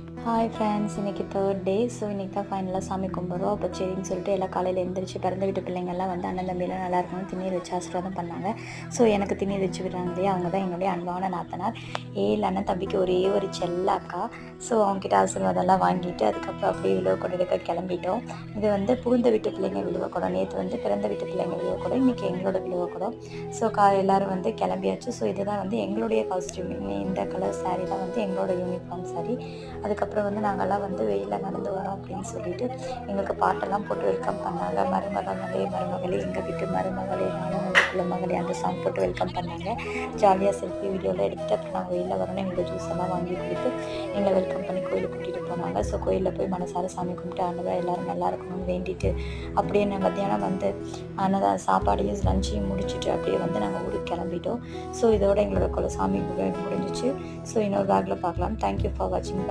Hi friends, இன்றைக்கி third day. So இன்றைக்கி தான் ஃபைனலாக சாமி கும்பிட்றோம். அப்போ சரின்னு சொல்லிட்டு எல்லாம் காலையில் எழுந்திரிச்சு பிறந்த வீட்டு பிள்ளைங்கள்லாம் வந்து அண்ணன் தம்பியெல்லாம் நல்லா இருக்கணும் திண்ணீர் வச்சு ஆசீர்வாதம் பண்ணாங்க. ஸோ எனக்கு திண்ணீர் வச்சு விடுறாங்க இல்லையா, அவங்க தான் என்னுடைய அன்பான நாத்தனார். அண்ணன் தம்பிக்கு ஒரே ஒரு செல்ல அக்கா. ஸோ அவங்ககிட்ட ஆசீர்வாதம்லாம் வாங்கிட்டு அதுக்கப்புறம் அப்படியே விழுவ கூட எடுக்க கிளம்பிட்டோம். இது வந்து புகுந்த வீட்டு பிள்ளைங்க விழுவக்கூடம், நேற்று வந்து பிறந்த வீட்டு பிள்ளைங்க விழுவக்கூடம், இன்றைக்கி எங்களோட விழுவக்கூடம். ஸோ எல்லோரும் வந்து கிளம்பியாச்சு. ஸோ இதுதான் வந்து எங்களுடைய காஸ்டியூம். இந்த கலர் சாரீ தான் வந்து எங்களோட யூனிஃபார்ம் சாரீ. அதுக்கப்புறம் வந்து நாங்கள்லாம் வந்து வெயிலில் நடந்து வரோம் அப்படின்னு சொல்லிட்டு எங்களுக்கு பாட்டெல்லாம் போட்டு வெல்கம் பண்ணாங்க. மருமகளே மருமகளே, எங்கள் வீட்டு மருமகளே, நானும் வந்து குலமகளே, அந்த சாங் போட்டு வெல்கம் பண்ணாங்க. ஜாலியாக செல்ஃபி வீடியோலாம் எடுத்துகிட்டு அப்புறம் நாங்கள் வெயிலில் வரோன்னு எங்களுக்கு ஜூஸ் எல்லாம் வாங்கி கொடுத்து எங்களை வெல்கம் பண்ணி கோயிலுக்கு கூட்டிகிட்டு போனாங்க. ஸோ கோயிலில் போய் மனசார சாமி கும்பிட்டு ஆண்டவா எல்லோரும் நல்லா இருக்கணும்னு வேண்டிட்டு அப்படியே மத்தியானம் வந்து சாப்பாடையும் லஞ்சையும் முடிச்சுட்டு அப்படியே வந்து நாங்கள் ஊருக்கு கிளம்பிட்டோம். ஸோ இதோட எங்களோட சாமி முடிஞ்சிச்சு. ஸோ இன்னொரு பேக்கில் பார்க்கலாம். தேங்க்யூ ஃபார் வாட்சிங்.